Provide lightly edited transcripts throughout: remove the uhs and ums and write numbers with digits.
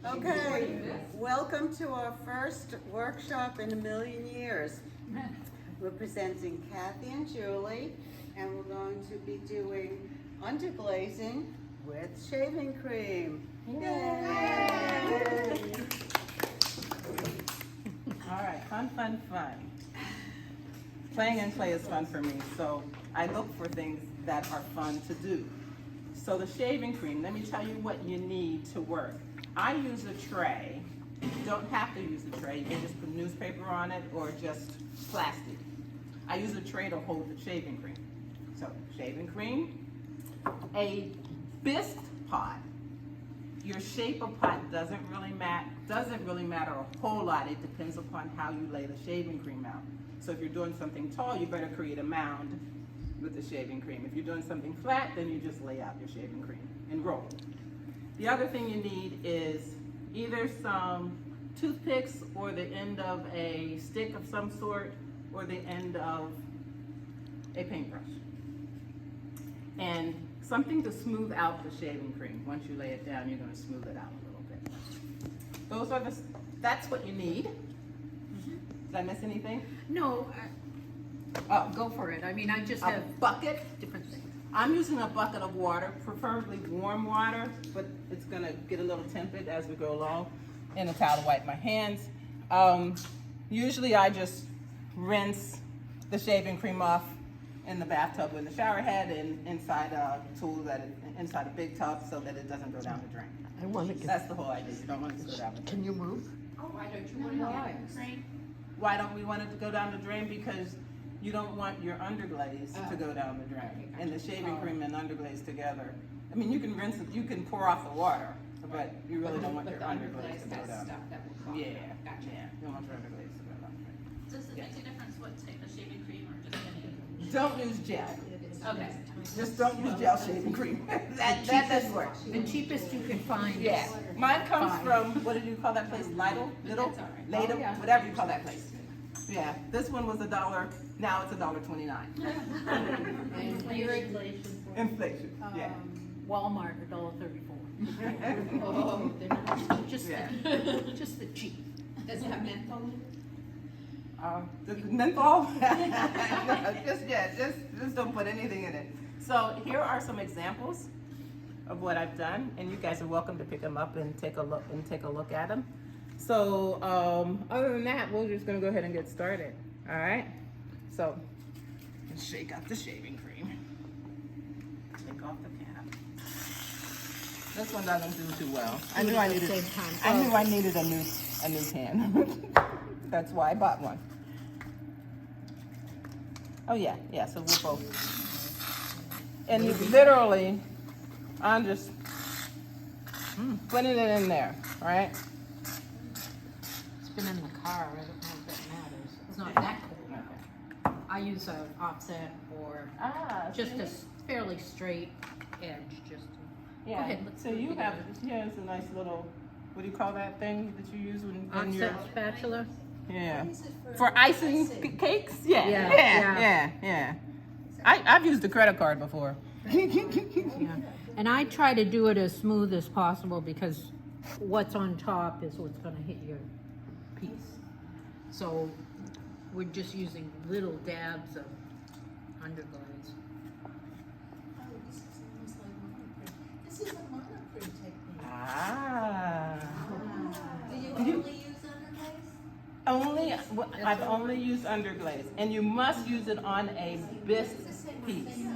Okay, welcome to our first workshop in a million years. We're presenting Kathy and Julie, and we're going to be doing underglazing with shaving cream. Yay! All right, fun. Playing and play is fun for me, so I look for things that are fun to do. So the shaving cream, let me tell you what you need to work. I use a tray. You don't have to use a tray. You can just put newspaper on it or just plastic. I use a tray to hold the shaving cream. So shaving cream, a bisque pot. Your shape of pot doesn't really matter a whole lot. It depends upon how you lay the shaving cream out. So if you're doing something tall, you better create a mound with the shaving cream. If you're doing something flat, then you just lay out your shaving cream and roll. The other thing you need is either some toothpicks or the end of a stick of some sort or the end of a paintbrush. And something to smooth out the shaving cream. Once you lay it down, you're going to smooth it out a little bit. That's what you need. Did I miss anything? No, go for it. I mean, I just A have bucket. different things. I'm using a bucket of water, preferably warm water, but it's gonna get a little tepid as we go along, and a towel to wipe my hands. Usually I just rinse the shaving cream off in the bathtub with the shower head and inside a tool inside a big tub so that it doesn't go down the drain. I want to get. That's the whole idea. You don't want it to go down the drain. Can you move? Oh, why don't you want to get it? Why don't we want it to go down the drain? Because you don't want your underglaze to go down the drain. And the shaving cream and underglaze together. I mean, you can rinse it, you can pour off the water, but you really don't want your underglaze to go down. Yeah, you don't want your underglaze to go down the drain. Does it make a difference what type of shaving cream or just any? Don't use gel. Okay. Just don't use gel shaving cream. that doesn't work. The cheapest you can find. Yeah. Mine comes from, what did you call that place? Lidl? Little? Ladle? Whatever you call that place. Yeah, this one was $1, now it's $1.29. Inflation, yeah. Walmart, $1.34. Oh, they're not Just, Yeah. just the cheap. Does it have menthol in it? The menthol? just don't put anything in it. So here are some examples of what I've done, and you guys are welcome to pick them up and take a look at them. So other than that, we're just gonna go ahead and get started. All right. So let's shake up the shaving cream. Take off the cap. This one doesn't do too well. I knew I needed a new pan. That's why I bought one. Oh yeah. So we'll both. And you literally, I'm just putting it in there. All right. It's been in the car. I don't know if that matters. It's not that cold. I use an offset or just a fairly straight edge. Just to, Yeah. Go ahead, let's So you have here's a nice little, what do you call that thing that you use when you're offset spatula. yeah for icing cakes? Yeah. Yeah. I've used a credit card before. Yeah. And I try to do it as smooth as possible because what's on top is what's going to hit your piece. So we're just using little dabs of underglaze. Oh, this is almost like monoprint. This is a monoprint technique. Do you only use underglaze? I've only used underglaze, and you must use it on a bisque piece.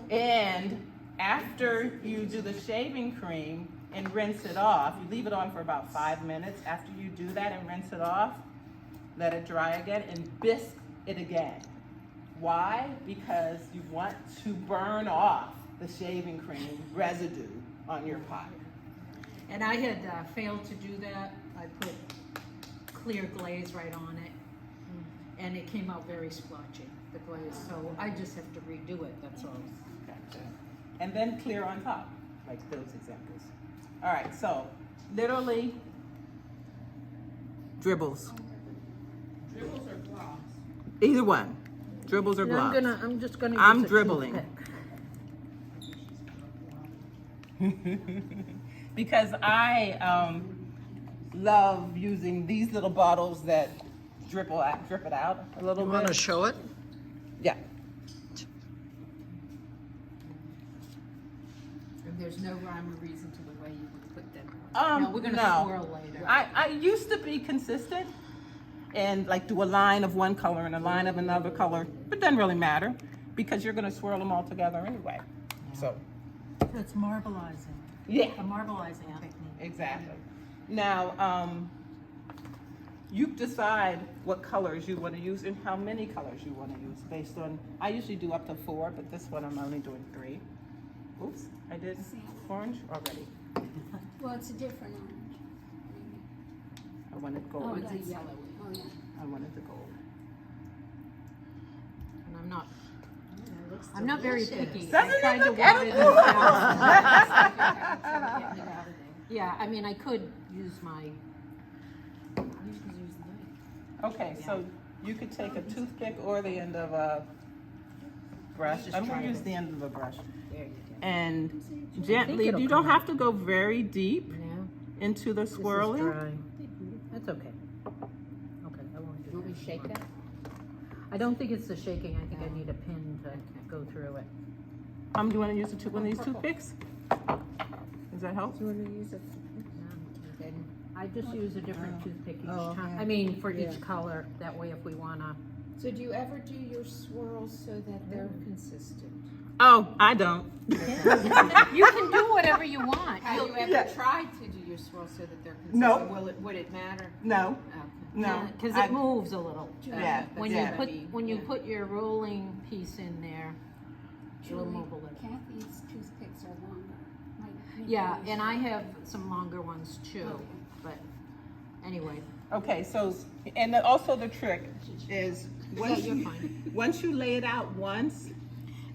And after you do the shaving cream and rinse it off, you leave it on for about 5 minutes. After you do that and rinse it off, let it dry again and bisque it again. Why? Because you want to burn off the shaving cream residue on your pot. And I had failed to do that. I put clear glaze right on it, and it came out very splotchy, the glaze. So I just have to redo it, that's all. Gotcha. And then clear on top, like those examples. All right, so literally dribbles. Dribbles or gloss? Either one, dribbles or And globs. I'm just gonna use I'm a dribbling. toothpick. Because I love using these little bottles that drip it out a little You bit. want to show it? Yeah. And there's no rhyme or reason to the way you would put them on. No, we're gonna swirl later. I used to be consistent and like do a line of one color and a line of another color, but it doesn't really matter because you're gonna swirl them all together anyway. So, It's marbleizing, yeah, a marbleizing technique. exactly. Now, you decide what colors you want to use and how many colors you want to use based on, I usually do up to 4, but this one I'm only doing 3. Oops, I did orange already. Well, it's a different orange. I wanted Oh, gold. that's yellow. Oh, yeah. I wanted the gold. And I'm not very picky. Doesn't I tried it to look water this edible? down. Yeah, I mean, I could use my, Okay, so you could take a toothpick or the end of a brush. I'm gonna use the end of a brush. there you And gently, it'll you don't come have to go very deep go. Yeah, into the this is swirling. dry. That's okay. Okay, I won't do You want me that to shake anymore. that? I don't think it's the shaking, I think I need a pin to go through it. Do you wanna use one of these toothpicks? Does that help? Yeah, okay. I just use a different toothpick each Oh, time, okay. I mean, for each color, that way if we wanna. So do you ever do your swirls so that they're consistent? Oh, I don't. You can do whatever you want. Have you ever Yeah. tried to do your swirls so that they're consistent? No. Would it matter? No, Okay. no. Cause I- it moves a little. Yeah, When yeah. you put your rolling piece in there, it'll Julie, move a little. Kathy's toothpicks are longer. Yeah, and I have some longer ones too, but anyway. Okay, so, and then also the trick is, once you're you, fine. once you lay it out once,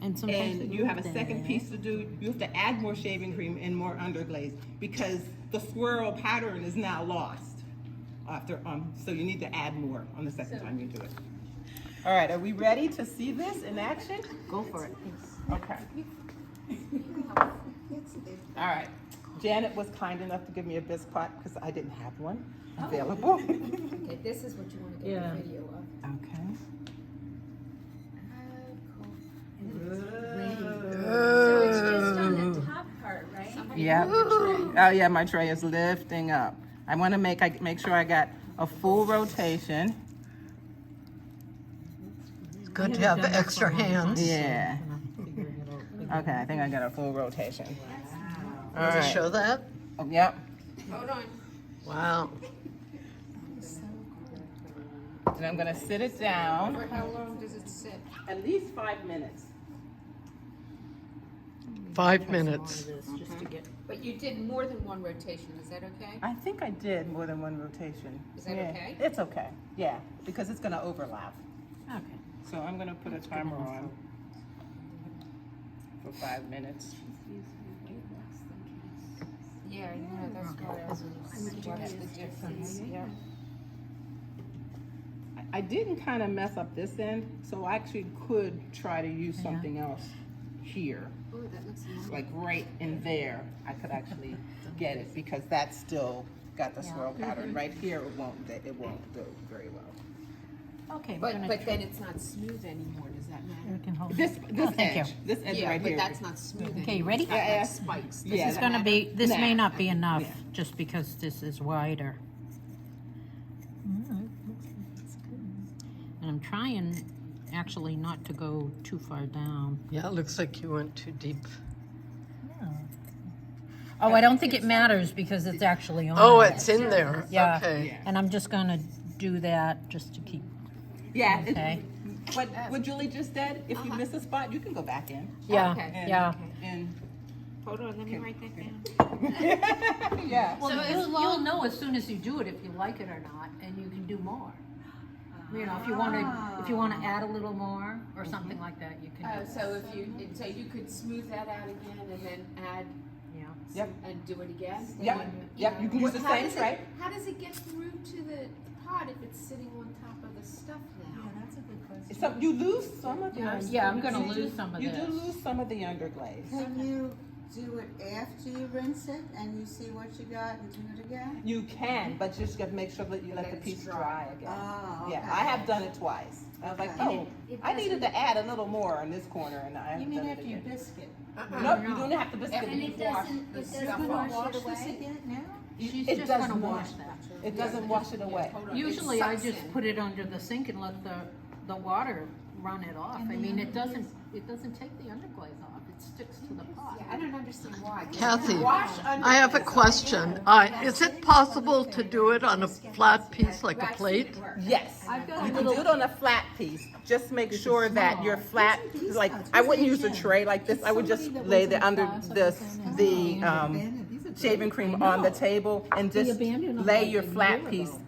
And sometimes and you have a second piece to do, you have to add more shaving cream and more underglaze because the swirl pattern is now lost after, so you need to add more on the second time you do it. All right, are we ready to see this in action? Go for it. Okay. All right. Janet was kind enough to give me a Bisquat because I didn't have one available. Okay, this is what you want to get Yeah. a video of. Okay. So it's just on the top part, right? Yep. Oh yeah, my tray is lifting up. I want to make sure I got a full rotation. It's good to have extra hands. Yeah. Okay, I think I got a full rotation. All Want to right. show that? Oh, yep. Hold on. Wow. And I'm gonna sit it down For how long does it sit? at least 5 minutes. 5 minutes. Just to get. But you did more than one rotation, is that okay? I think I did more than one rotation. Is that Yeah, okay? It's okay. Yeah, because it's gonna overlap. Okay. So I'm gonna put a timer on for 5 minutes. Yeah, that's why I was what's the difference, yeah. I didn't kind of mess up this end, so I actually could try to use something else here. Oh, that looks nice. Like right in there, I could actually get it because that's still got the swirl pattern. Right here, it won't do very well. Okay, we're gonna But then it's not smooth anymore, does that matter? This thank edge, you. this edge Yeah, right but here. that's not smooth anymore. Okay, ready? It's got Yeah. like spikes. Yeah, This is gonna be, this may Nah. not be enough, Yeah. just because this is wider. And I'm trying actually not to go too far down. Yeah, it looks like you went too deep. Oh, I don't think it matters because it's actually on. Oh, it. it's in there. Yeah. Okay. Yeah. And I'm just gonna do that just to keep, Yeah, okay? what Julie just did, if you miss a spot, you can go back in. Yeah, Okay. yeah. And, Hold on, let me write that down. yeah. Well, you'll know as soon as you do it if you like it or not, and you can do more. You know, if you wanna add a little more or something like that, you can. Oh, do so so you could smooth that out again and then add Yeah. Yep. and do it again? Yep, yep, you can use the How same does it- tray. How does it get through to the pot if it's sitting on top of the stuff now? Yeah, that's a good question. So you lose some of the. Yeah, I'm gonna lose some of You do this. lose some of the underglaze. Can you do it after you rinse it and you see what you got and do it again? You can, but just gotta make sure that you let the piece dry again. Oh, Yeah, okay. I have done it twice. I was like, Okay. oh, I needed to add a little more in this corner, and I You have mean done it after you again. biscuit? Nope, you don't have to biscuit And it it. Wash. doesn't, it Stuff doesn't off. wash it this away? again now? She's It just does gonna not. wash that. It doesn't wash it away. Usually I just put it under the sink and let the water run it off. I mean, it doesn't take the underglaze off, it sticks to the pot. Yeah, I don't understand why. Kathy, Wash I have a question. Is it possible to do it on a flat piece like a plate? Yes, I've got a you can little- do it on a flat piece. Just make sure that small. your flat, like, I wouldn't use a tray like this. I would just lay the under the shaving cream on the table and just abandoned them lay like your a flat year piece ago.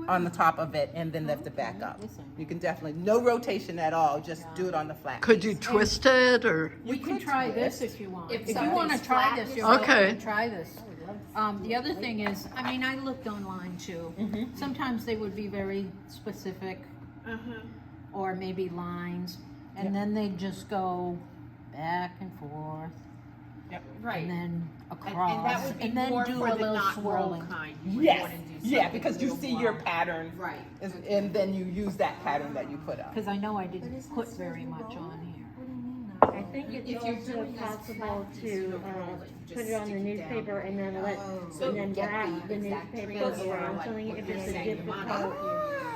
on the top of it and then lift it back up. You can definitely, no rotation at all, just do it on the flat. Could you twist it or? We can try this if you want. If If you wanna something's try flat, this, you're Okay. welcome to try this. The other thing is, I mean, I looked online too. Sometimes they would be very specific, or maybe lines, and then they'd just go back and forth, Right. and then And across, that would be and then more do for a the little not roll swirling. kind. You would Yes, wanna do yeah, something because you real see your wide. pattern, Right. and then you use that pattern that you put up. Cause I know I didn't put very much on here. I think it's If you're also doing this possible flat piece, to you don't roll it, put just it on the stick it down. newspaper and then let, So and then get wrap the exact newspaper transfer, around like something what if you're it's a saying, the difficult,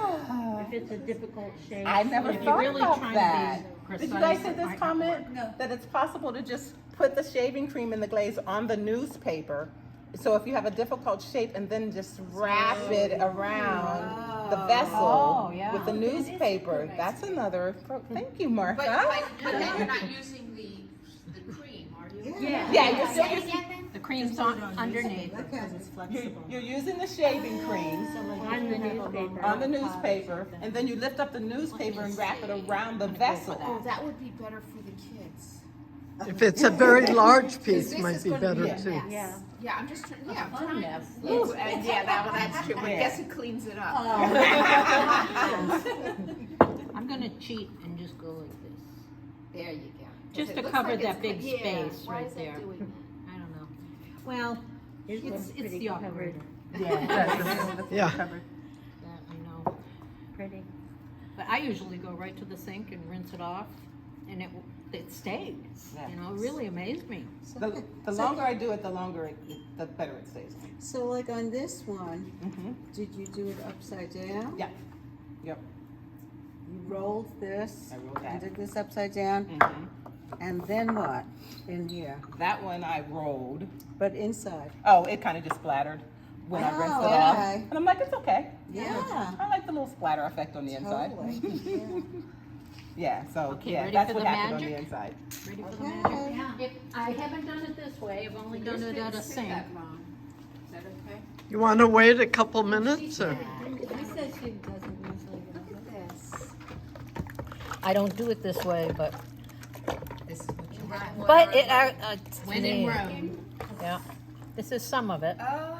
Ah. if it's a difficult shape. I never If you're thought really about trying that. to be Did you precise, guys see it this might not comment? work. No. That it's possible to just put the shaving cream and the glaze on the newspaper. So if you have a difficult shape and then just wrap it around the vessel Oh, yeah. with the newspaper. That's another, thank you, Martha. But then you're not using the cream, are you? Yeah, you're still using, The cream's on underneath. you're using the shaving cream On the newspaper. on the newspaper, and then you lift up the newspaper and wrap it around the vessel. Oh, that would be better for the kids. If it's a very large piece, This might is be gonna be better a too. mess. Yeah. Yeah, I'm just trying, yeah, I'm Fun trying. mess. Ooh, and yeah, that's true, but I Yeah. guess it cleans it up. I'm gonna cheat and just go like this. There you go. Just It to looks cover like that it's- big yeah, space why right is that there. doing I don't know. Well, This it's one's pretty the covered. operator. Yeah. Yeah. That I know. Pretty. But I usually go right to the sink and rinse it off, and it stayed. You know, it really amazed me. The longer I do it, the the better it stays. So like on this one, Mhm. did you do it upside down? Yeah. Yep. You rolled this I rolled and that. did this upside down, Mhm. and then what in here? That one I rolled. But inside? Oh, it kind of just splattered when I rinsed it Oh, off. okay. And I'm like, it's okay. Yeah. I like the little splatter effect on the inside. Totally. Yeah, so Okay, yeah, ready that's for what the happened on magic? the inside. Ready for the Okay. magic? I haven't done it this way. I've only done it at a sink. Is that okay? You want to wait a couple minutes or? She says she doesn't usually do Look at this. I don't do it this way, but This is what you want. but it it's When me. in Rome. Yeah, this is some of it. Oh,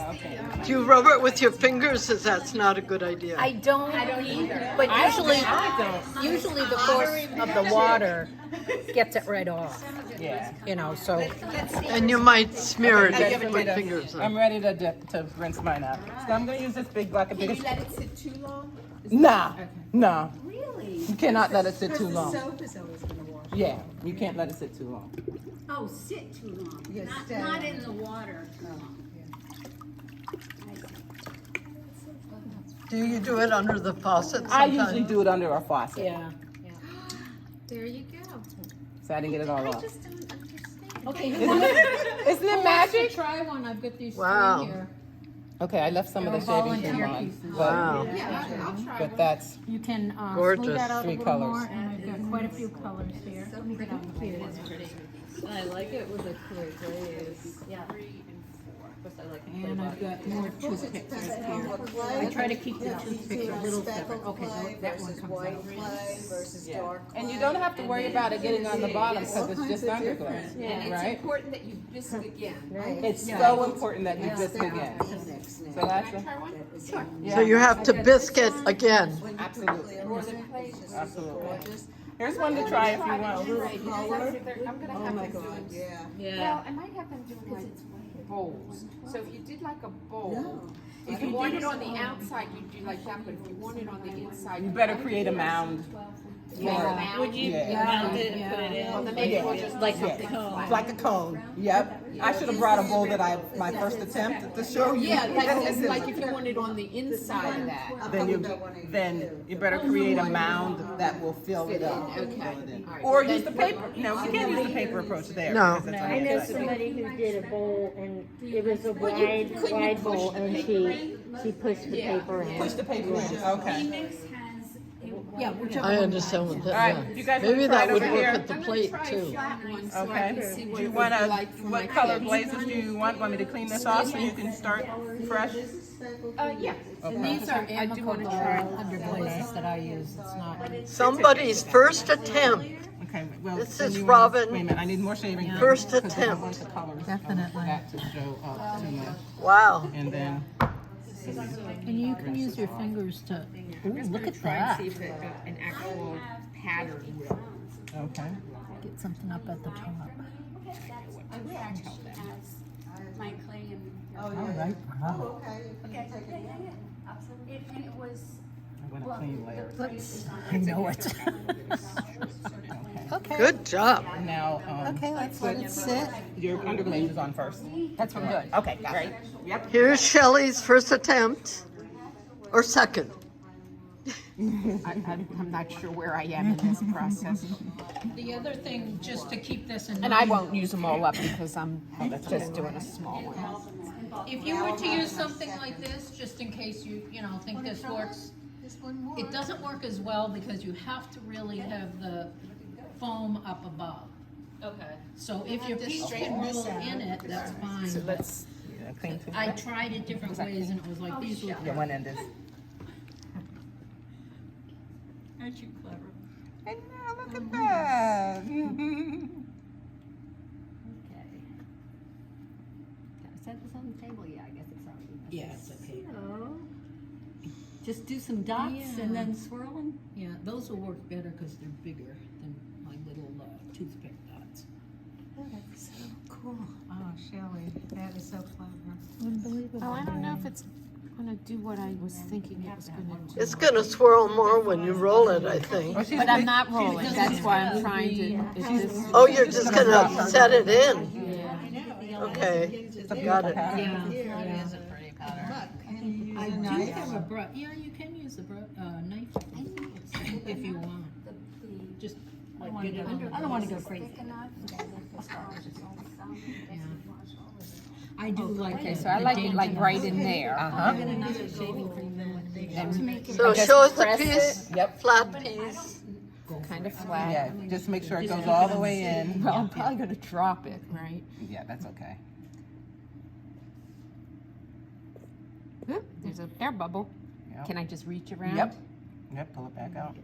Okay. do you rub it with your fingers? As that's not a good idea. I don't either. But usually, I usually the force of the water gets it right off. Yeah. You know, so And you might smear I give it it with to fingers. I'm ready to dip, to rinse mine out. So I'm gonna use this big bucket Can you because let it sit too long? nah, Really? you cannot let it sit too Because long. the soap is always gonna wash. Yeah, you can't let it sit too long. Oh, sit too long, Yes, not, stay. not in the water too long. Do you do it under the faucet I sometimes? usually do it under a faucet, yeah. There you go. so I didn't get it all I off. just don't understand. Okay, who Isn't wants it, isn't it magic? try one? I've got these Wow. three here. Okay, I left some of the They're shaving cream volunteer on, pieces. but, Wow. Yeah, I'll try but one. that's, You can smooth Gorgeous. that out a Three little colors. more, and I've got quite a few colors here. Let me get on the Cute, board. it's pretty. I like it with a clear glaze. Yeah. And I've got more toothpicks right here. I try to keep the toothpicks a little separate. Okay, no, that one comes out. clay versus yeah. dark And you don't have to worry about it getting on the bottom because it's just All kinds of underglaze, different. Yeah. And it's right? important that you bisque again. It's Yeah. so important that you just begin. Phoenix now. So that's Can I a, try one? yeah. So you have to biscuit again. When you put Absolutely. clear on it, it's just Absolutely. gorgeous. Here's one to try if you want. I'm gonna Oh have my them God, doing, yeah. well, I might have them doing like bowls. So if you did like a bowl, No. if you want it on the outside, you'd do like that, but if you want it on the inside. You better create a mound. Yeah. Would you Yeah. mount it and put it in? Well, then maybe we'll just Like do a something cone. flat. Like a cone. Yep. I should have brought a bowl that my first attempt to show you. Yeah, like if you want it on the inside of that. Then you better create a mound that will fill it up. Okay. Fill it in. All right. Or use the paper. No, you can't use the paper approach there. No. because it's on I the know inside. somebody who did a bowl and it was a wide bowl and she pushed the paper in. Push the paper in. Okay. Yeah, whichever. I understand what All that, right, yeah. you guys Maybe wanna try that it would over work here? with the plate too. Flat one so I Okay. can see what Do it you would want be like for my what color kids. glazes do you want? Want me to clean this off so you can start fresh? Yeah. And these are amicable underglazes that I use, it's not. Somebody's first attempt. Okay, well. This then is you wanna- Robin. Wait a minute, I need more shaving. cream, First because I don't want attempt. the colors of Definitely. that to show up too much. Wow. And then, And you can use your fingers to, ooh, look at that. See if an actual pattern will. okay. Get something up at the top. My clay and. Oh, All yeah. right, wow. Oh, okay. You can take it. Absolutely. And it was. I want a clean layer. I know it. Okay. Good job. Now, Okay, let's let it sit. your underglaze is on first. That's what good. Okay, got it. Yep. Here's Shelley's first attempt, or second. I'm not sure where I am in this process. The other thing, just to keep this in mind. And I won't use them all up because I'm just doing a small one. If you were to use something like this, just in case you think this works, it doesn't work as well because you have to really have the foam up above. Okay. So if your piece can roll in it, that's fine. So but let's, Clean too. I tried it different ways and it was like, these look. Yeah, one end is. Aren't you clever? And now look at that. Okay. Set this on the table, yeah, I guess it's already. Yeah, it's okay. So, just do some dots Yeah. and then swirl them. Yeah, those will work better because they're bigger than my little toothpick dots. Oh, that's so cool. Oh, Shelley, that is so clever. oh, I don't know if it's gonna do what I was thinking it was gonna do. It's gonna swirl more when you roll it, I think. But I'm not rolling, that's why I'm trying to, it's just. Oh, you're just gonna set it in. Yeah. Okay, got it. Yeah. It is a pretty pattern. I do have a brush. Yeah, you can use the knife if you want. Just like get it under. I don't want to go crazy. Yeah. I do like Okay, it. so I like it like right in there. Uh-huh. So Just show us the press piece, Yep. flat piece. Kind of flat. Yeah, just make sure it goes all the way in. Well, I'm probably gonna drop it, right? Yeah, that's okay. Oop, there's an air bubble. Yep. Can I just reach around? Yep. Yep, pull it back out.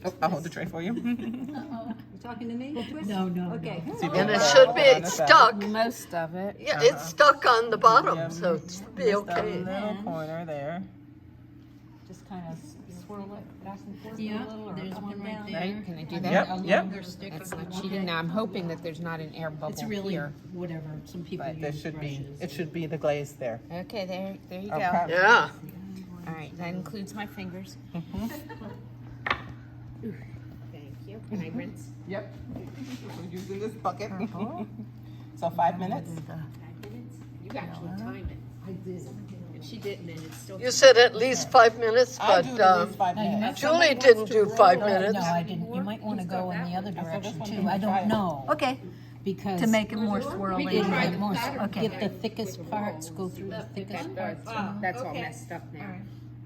Oh, I'll hold the tray for you. You talking to me? No, no. Okay. See if And you it can should on be the side. stuck. Most of it. Yeah, it's stuck on the bottom, so it should be Just okay. a little corner there. Just kind of swirl it back and forth a Yeah, little, or there's up one and right down. there. Right, can I do And that? Yep, a yep. longer stick That's of not one. cheating. Now, I'm hoping that there's not an air bubble It's really here. whatever. Some people But there use should be, brushes. it should be the glaze there. Okay, there you go. Okay. Yeah. All right, that includes my fingers. Mhm. Thank you. Can I rinse? Yep. We're using this bucket. So 5 minutes? 5 minutes? You actually timed it. I did. If she didn't, then it's still. You said at least 5 minutes, I but do at least 5 Now, you minutes. might- Julie didn't do 5 No, minutes. I didn't. You might want to go in the other this direction one too. didn't I try don't it. know. Okay, Because to make it more swirly. get the more, Okay. get the thickest parts, go through the thickest parts. That's all messed up now.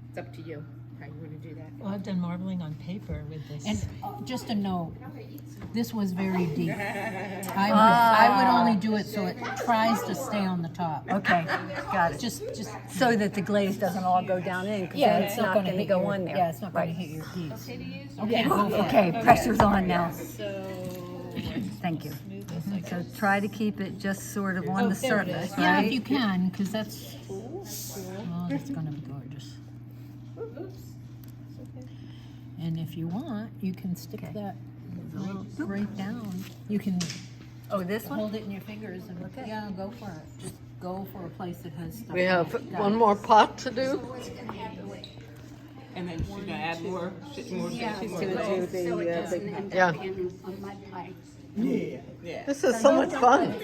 It's up to you. How you want to do that? Well, I've done marbling on paper with this. And just a note, this was very deep. I would only do it so it tries to stay on the top. Okay, got it. Just, So that the glaze doesn't all go down in, because yeah, then it's not gonna hit go your- on there. Yeah, it's not gonna Right. hit your piece. Okay, okay, pressure's on now. So, Thank you. So try to keep it just sort of on the There it is. surface, Yeah, if right? you can, because that's, oh, that's gonna be gorgeous. And if you want, you can stick that right down. You can Oh, this one? hold it in your fingers and yeah, go for it. Just go for a place that has stuff. We have one more pot to do. And then she's gonna add more, more. Yeah, she's so gonna do it doesn't end Yeah. up being a mud pie. Yeah. This is so much fun.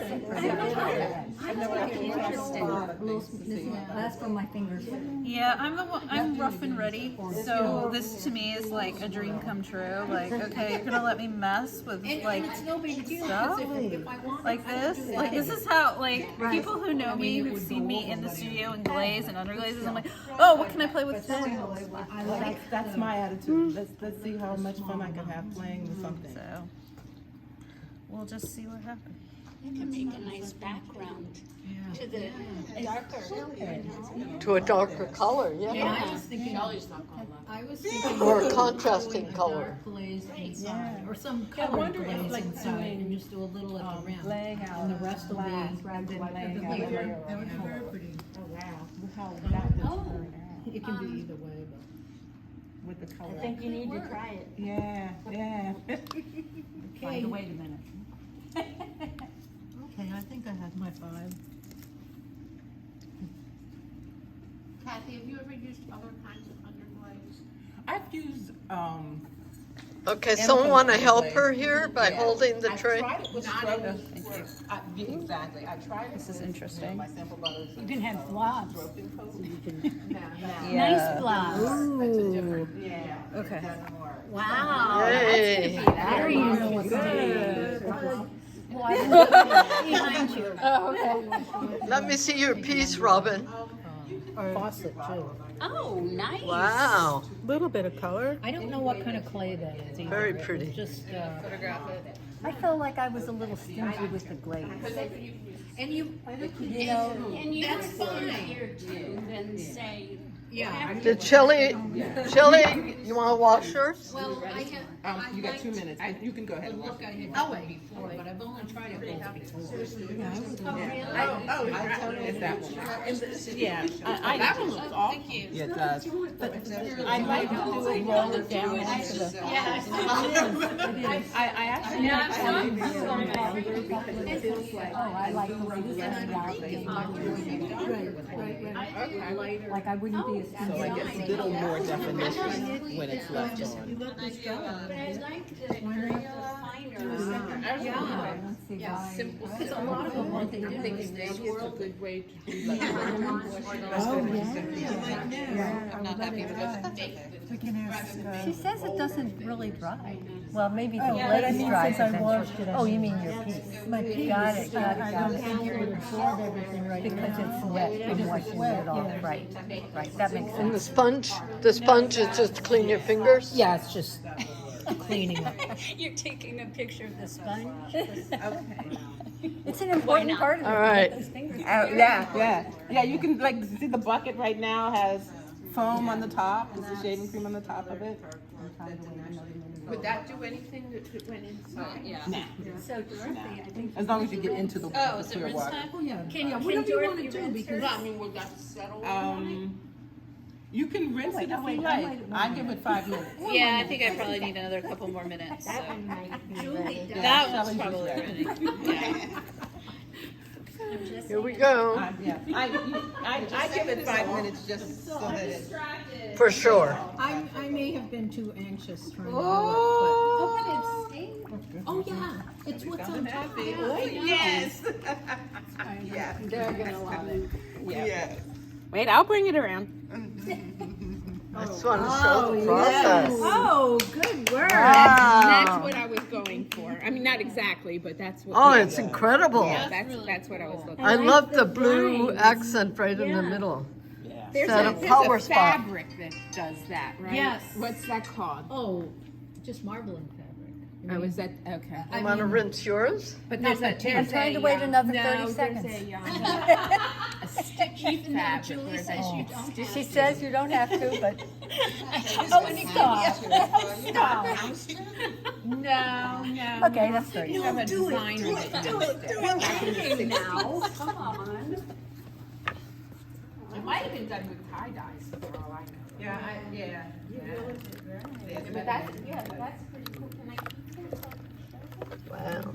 That's for my fingers. Yeah, I'm rough and ready. So this to me is like a dream come true. Like, okay, you're gonna let me mess with like stuff like this. Like this is how like people who know me, who've seen me in the studio and glaze and underglazes. I'm like, oh, what can I play with today? That's my attitude. Let's see how much fun I can have playing with something. So we'll just see what happens. You can make a nice background to the darker. To a darker color, yeah. I was thinking Or a contrasting color. dark glaze inside, or some colored glaze inside, and just do a little at the rim, and the rest will be. That would be very pretty. It can be either way, but. With the color. I think you need to try it. Yeah. Okay. Wait a minute. Okay, I think I have my 5. Kathy, have you ever used other kinds of underglaze? I've used, Okay, someone want to help her here by holding the tray? I tried it with exactly. I tried it. This is with, interesting. my sample butters. You can have blobs. Yeah. Nice blobs. Yeah. Okay. Wow. Yay. Very interesting. Behind you. Let me see your piece, Robin. Faucet too. Oh, nice. Wow. Little bit of color. I don't know what kind of clay that is either. Very It was pretty. Just, I felt like I was a little stingy with the glaze. and you And you would here too, then say. yeah. Did Shelley, you want to wash yours? Well, I have. You got 2 minutes. You can go ahead and wash Look, I had done it before, but I've only tried it once before. it's that one. Yeah, that one looks awesome. Yeah, it does. But I like to do it, roll it down onto the. I actually. Oh, I like the way this is Like I wouldn't be as So I get a little more definition when it's left on. But I like the finer. Simple. Because a lot of them want the things they swirl. Good way to do like. I'm not happy with it. We can ask, She says it doesn't really dry. Well, maybe the but I glaze mean, dries since I eventually. washed it, I Oh, you mean, mean your piece? my piece, Got it, got I it. don't think it would absorb everything right now. Because it's wet from washing it off, right, right, that makes And sense. the sponge is just to clean your fingers? Yeah, it's just cleaning up. You're taking a picture of the sponge? It's an important part of it. All right. Yeah, you can like see the bucket right now has foam on the top. It's the shaving cream on the top of it. Would that do anything that went inside? Yeah. Nah, So Dorothy, I think. as long as you get into the clear water. Can you, Whatever you want to do, rinse because. I mean, would that settle? You can rinse it if you like. I give it 5 minutes. Yeah, I think I probably need another couple more minutes. So. Julie does. That Shelley's one's probably ready. ready. Yeah. Here we go. I give it 5 minutes just so that it. For sure. I may have been too anxious trying to do it, Oh, but it's staying. but, oh yeah, it's what's on top. Yes. Yeah. They're gonna love it. Yeah. Wait, I'll bring it around. I just want to show the process. Oh, good work. That's Wow. what I was going for. I mean, not exactly, but that's what. Oh, it's incredible. Yeah, that's what I was looking for. I love the blue accent right in the middle. There's Set a power spot. fabric that does that, right? Yes. What's that called? Oh, just marbling fabric. Oh, is that, okay. You want to rinse yours? But there's a, I'm trying to wait another 30 seconds. There's a sticky fabric where that you stick. She says you don't have to, but No. okay, that's 30. You have a designer that does it. Now, come on. It might have been done with tie dyes for all I know. Yeah. But that's pretty cool. Can I keep this? Wow.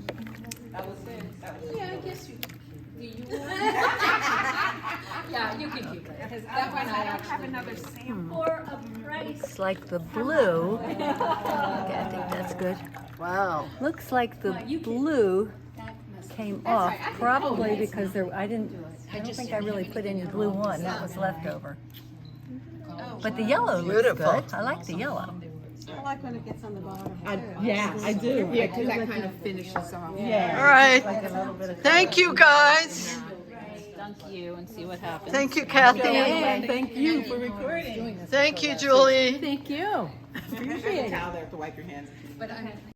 That was it. Yeah, I guess you. Do you want? Yeah, you can keep it. Because that one I don't have another sample. For a price. Looks like the blue. Okay, I think that's good. Wow. Looks like the blue came off, probably because I don't think I really put any blue on. That was leftover. But the yellow looks Beautiful. good. I like the yellow. I like when it gets on the bottom. Yeah, I do. Yeah, because that kind of finishes off. Yeah. All right. Thank you, guys. Dunk you and see what happens. Thank you, Kathy. Thank you for recording. Thank you, Julie. Thank you. There's a towel there to wipe your hands. But I'm